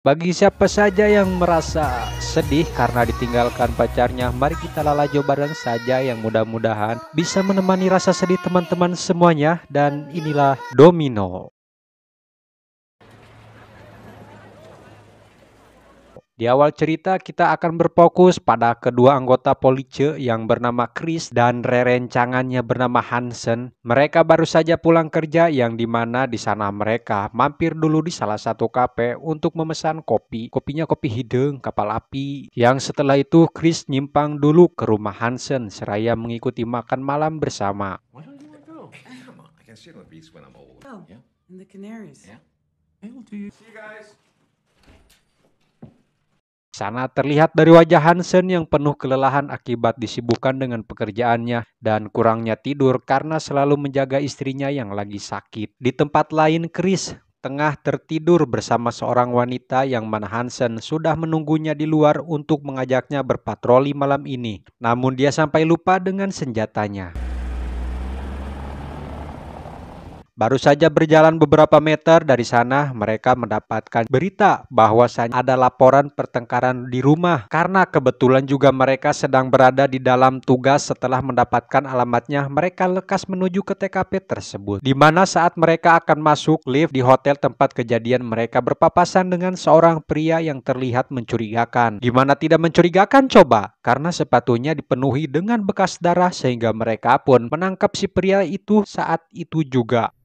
Bagi siapa saja yang merasa sedih karena ditinggalkan pacarnya, mari kita lalajo bareng saja yang mudah-mudahan bisa menemani rasa sedih teman-teman semuanya. Dan inilah Domino. Di awal cerita kita akan berfokus pada kedua anggota Police yang bernama Chris dan rerencangannya bernama Hansen. Mereka baru saja pulang kerja yang dimana di sana mereka mampir dulu di salah satu kafe untuk memesan kopi. Kopinya kopi hidung kapal api. Yang setelah itu Chris nyimpang dulu ke rumah Hansen seraya mengikuti makan malam bersama. Why don't you want to go? Come on, I can sit on the beach when I'm old. Oh, Yeah. and the Canaries. Yeah. Able to you. See you guys. Sana terlihat dari wajah Hansen yang penuh kelelahan akibat disibukkan dengan pekerjaannya dan kurangnya tidur karena selalu menjaga istrinya yang lagi sakit. Di tempat lain, Chris tengah tertidur bersama seorang wanita yang mana Hansen sudah menunggunya di luar untuk mengajaknya berpatroli malam ini. Namun dia sampai lupa dengan senjatanya. Baru saja berjalan beberapa meter dari sana, mereka mendapatkan berita bahwasanya ada laporan pertengkaran di rumah. Karena kebetulan juga mereka sedang berada di dalam tugas setelah mendapatkan alamatnya, mereka lekas menuju ke TKP tersebut. Di mana saat mereka akan masuk lift di hotel tempat kejadian, mereka berpapasan dengan seorang pria yang terlihat mencurigakan. Gimana tidak mencurigakan coba? Karena sepatunya dipenuhi dengan bekas darah sehingga mereka pun menangkap si pria itu saat itu juga.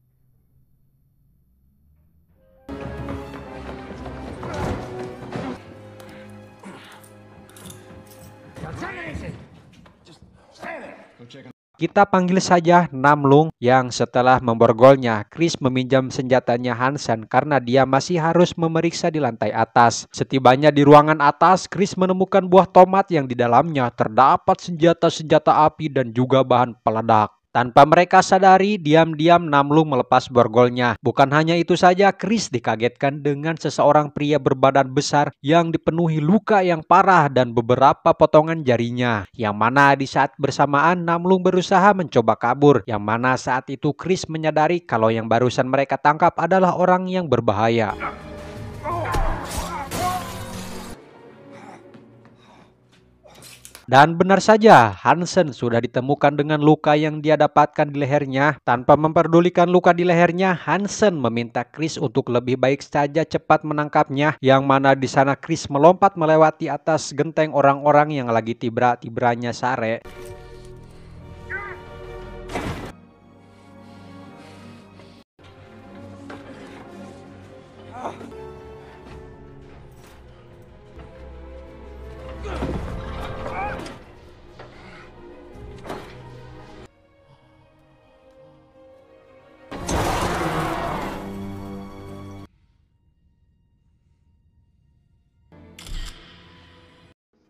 Kita panggil saja Namlung yang setelah memborgolnya, Chris meminjam senjatanya Hansen karena dia masih harus memeriksa di lantai atas. Setibanya di ruangan atas, Chris menemukan buah tomat yang di dalamnya terdapat senjata-senjata api dan juga bahan peledak. Tanpa mereka sadari, diam-diam Namlung melepas borgolnya. Bukan hanya itu saja, Chris dikagetkan dengan seseorang pria berbadan besar yang dipenuhi luka yang parah dan beberapa potongan jarinya. Yang mana di saat bersamaan Namlung berusaha mencoba kabur. Yang mana saat itu Chris menyadari kalau yang barusan mereka tangkap adalah orang yang berbahaya. Dan benar saja, Hansen sudah ditemukan dengan luka yang dia dapatkan di lehernya. Tanpa memperdulikan luka di lehernya, Hansen meminta Chris untuk lebih baik saja cepat menangkapnya. Yang mana di sana Chris melompat melewati atas genteng orang-orang yang lagi tibra-tibranya sare.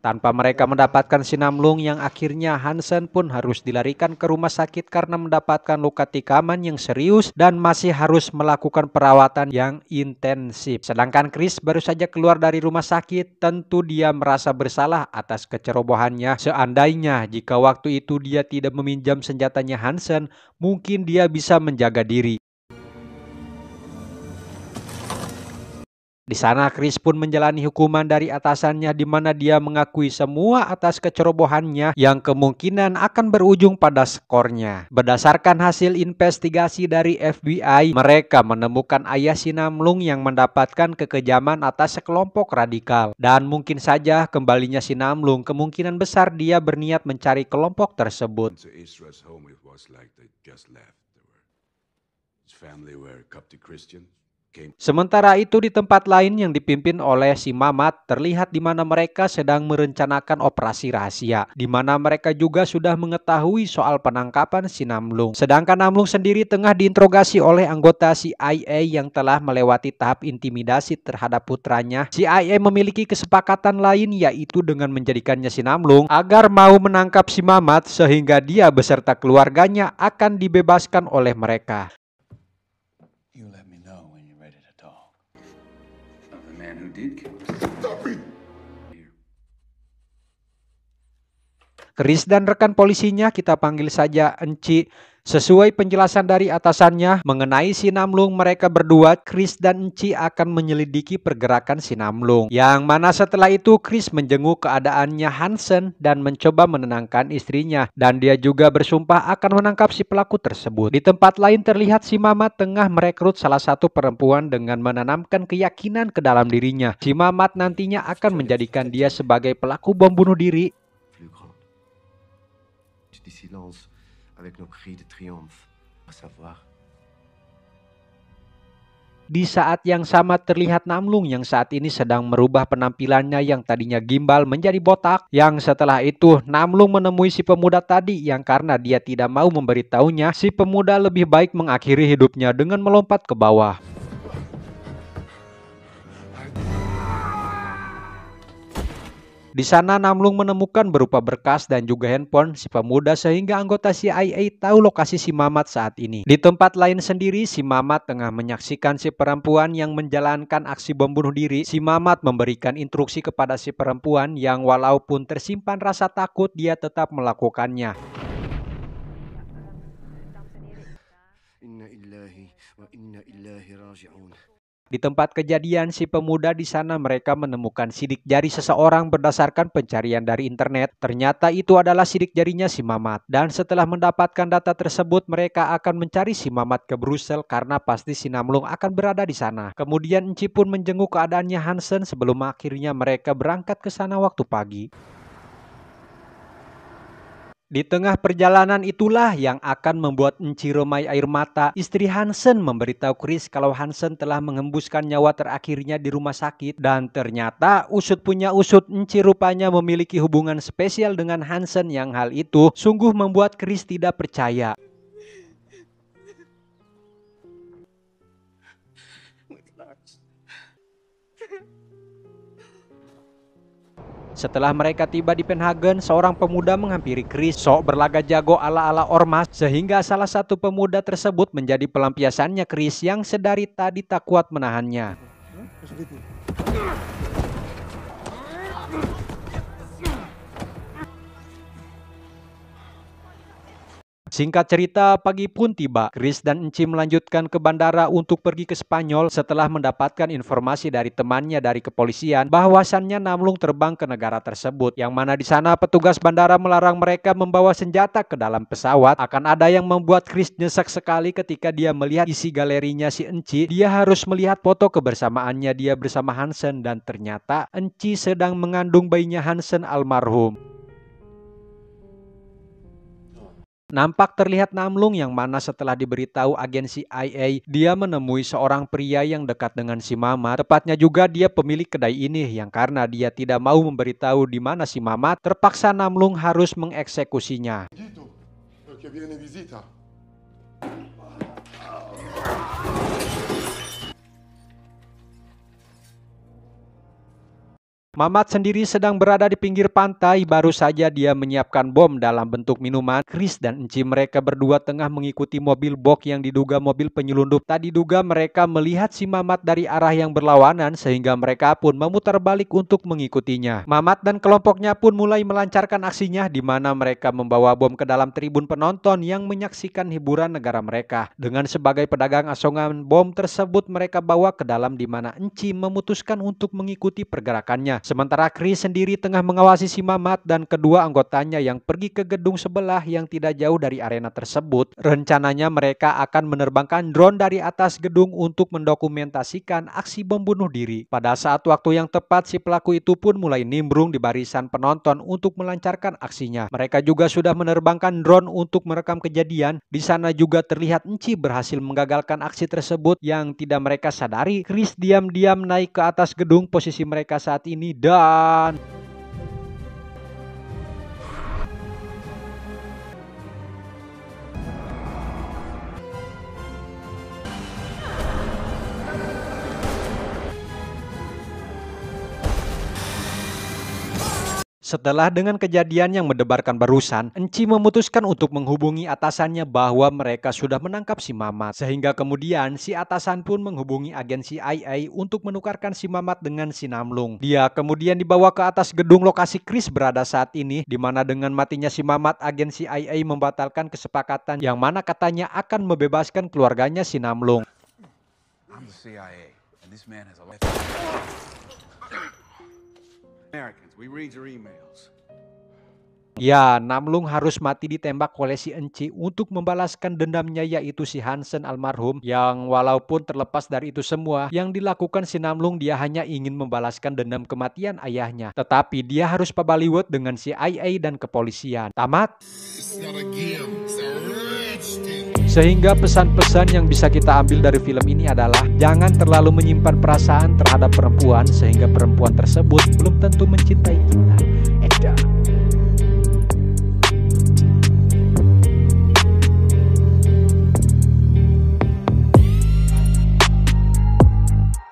Tanpa mereka mendapatkan si Namlung yang akhirnya Hansen pun harus dilarikan ke rumah sakit karena mendapatkan luka tikaman yang serius dan masih harus melakukan perawatan yang intensif. Sedangkan Chris baru saja keluar dari rumah sakit, tentu dia merasa bersalah atas kecerobohannya. Seandainya jika waktu itu dia tidak meminjam senjatanya Hansen, mungkin dia bisa menjaga diri. Di sana Chris pun menjalani hukuman dari atasannya di mana dia mengakui semua atas kecerobohannya yang kemungkinan akan berujung pada skornya. Berdasarkan hasil investigasi dari FBI, mereka menemukan ayah si Namlung yang mendapatkan kekejaman atas sekelompok radikal. Dan mungkin saja kembalinya si Namlung kemungkinan besar dia berniat mencari kelompok tersebut. Sementara itu di tempat lain yang dipimpin oleh si Mamat, terlihat di mana mereka sedang merencanakan operasi rahasia, di mana mereka juga sudah mengetahui soal penangkapan si Namlung. Sedangkan Namlung sendiri tengah diinterogasi oleh anggota CIA yang telah melewati tahap intimidasi terhadap putranya. CIA memiliki kesepakatan lain yaitu dengan menjadikannya si Namlung agar mau menangkap si Mamat sehingga dia beserta keluarganya akan dibebaskan oleh mereka. Chris dan rekan polisinya kita panggil saja Enci. Sesuai penjelasan dari atasannya mengenai si Namlung, mereka berdua, Chris dan Enci, akan menyelidiki pergerakan si Namlung. Yang mana setelah itu Chris menjenguk keadaannya Hansen dan mencoba menenangkan istrinya. Dan dia juga bersumpah akan menangkap si pelaku tersebut. Di tempat lain terlihat si Mamat tengah merekrut salah satu perempuan dengan menanamkan keyakinan ke dalam dirinya. Si Mamat nantinya akan menjadikan dia sebagai pelaku bom bunuh diri. Plus grande. Du silence avec nos cris de triomphe. À savoir. Di saat yang sama terlihat Namlung yang saat ini sedang merubah penampilannya yang tadinya gimbal menjadi botak. Yang setelah itu Namlung menemui si pemuda tadi yang karena dia tidak mau memberitahunya, si pemuda lebih baik mengakhiri hidupnya dengan melompat ke bawah. Di sana Namlung menemukan berupa berkas dan juga handphone si pemuda sehingga anggota CIA tahu lokasi si Mamat saat ini. Di tempat lain sendiri si Mamat tengah menyaksikan si perempuan yang menjalankan aksi bom bunuh diri. Si Mamat memberikan instruksi kepada si perempuan yang walaupun tersimpan rasa takut dia tetap melakukannya. Inna illahi wa inna ilaihi raji'un. Di tempat kejadian si pemuda di sana mereka menemukan sidik jari seseorang berdasarkan pencarian dari internet. Ternyata itu adalah sidik jarinya si Mamat. Dan setelah mendapatkan data tersebut mereka akan mencari si Mamat ke Brussel karena pasti si Namlung akan berada di sana. Kemudian Enci pun menjenguk keadaannya Hansen sebelum akhirnya mereka berangkat ke sana waktu pagi. Di tengah perjalanan itulah yang akan membuat Enci remai air mata. Istri Hansen memberitahu Chris kalau Hansen telah mengembuskan nyawa terakhirnya di rumah sakit. Dan ternyata usut punya usut, Enci rupanya memiliki hubungan spesial dengan Hansen yang hal itu sungguh membuat Chris tidak percaya. Setelah mereka tiba di Penhagen, seorang pemuda menghampiri Chris, sok berlaga jago ala-ala ormas, sehingga salah satu pemuda tersebut menjadi pelampiasannya Chris yang sedari tadi tak kuat menahannya. Singkat cerita, pagi pun tiba. Chris dan Enci melanjutkan ke bandara untuk pergi ke Spanyol setelah mendapatkan informasi dari temannya dari kepolisian bahwasannya Namlung terbang ke negara tersebut. Yang mana di sana petugas bandara melarang mereka membawa senjata ke dalam pesawat. Akan ada yang membuat Chris nyesek sekali ketika dia melihat isi galerinya si Enci. Dia harus melihat foto kebersamaannya dia bersama Hansen dan ternyata Enci sedang mengandung bayinya Hansen almarhum. Nampak terlihat Namlung yang mana setelah diberitahu agen CIA, dia menemui seorang pria yang dekat dengan si Mamat. Tepatnya juga dia pemilik kedai ini yang karena dia tidak mau memberitahu di mana si Mamat, terpaksa Namlung harus mengeksekusinya. Mamat sendiri sedang berada di pinggir pantai, baru saja dia menyiapkan bom dalam bentuk minuman. Chris dan Enci mereka berdua tengah mengikuti mobil box yang diduga mobil penyelundup. Tadi diduga mereka melihat si Mamat dari arah yang berlawanan sehingga mereka pun memutar balik untuk mengikutinya. Mamat dan kelompoknya pun mulai melancarkan aksinya di mana mereka membawa bom ke dalam tribun penonton yang menyaksikan hiburan negara mereka. Dengan sebagai pedagang asongan bom tersebut mereka bawa ke dalam di mana Enci memutuskan untuk mengikuti pergerakannya. Sementara Chris sendiri tengah mengawasi si Mamat dan kedua anggotanya yang pergi ke gedung sebelah yang tidak jauh dari arena tersebut. Rencananya mereka akan menerbangkan drone dari atas gedung untuk mendokumentasikan aksi bom bunuh diri. Pada saat waktu yang tepat si pelaku itu pun mulai nimbrung di barisan penonton untuk melancarkan aksinya. Mereka juga sudah menerbangkan drone untuk merekam kejadian. Di sana juga terlihat Enci berhasil menggagalkan aksi tersebut yang tidak mereka sadari. Chris diam-diam naik ke atas gedung posisi mereka saat ini dan Setelah dengan kejadian yang mendebarkan barusan, Enci memutuskan untuk menghubungi atasannya bahwa mereka sudah menangkap si Mamat. Sehingga kemudian si atasan pun menghubungi agen CIA untuk menukarkan si Mamat dengan si Namlung. Dia kemudian dibawa ke atas gedung lokasi Chris berada saat ini, di mana dengan matinya si Mamat, agen CIA membatalkan kesepakatan yang mana katanya akan membebaskan keluarganya si Namlung. I'm the CIA, and this man has a life. Americans, we read your emails. Ya, Namlung harus mati ditembak oleh si Enci untuk membalaskan dendamnya, yaitu si Hansen almarhum, yang walaupun terlepas dari itu semua yang dilakukan si Namlung, dia hanya ingin membalaskan dendam kematian ayahnya. Tetapi dia harus pabaliwet dengan CIA dan kepolisian. Tamat. Sehingga pesan-pesan yang bisa kita ambil dari film ini adalah jangan terlalu menyimpan perasaan terhadap perempuan sehingga perempuan tersebut belum tentu mencintai kita.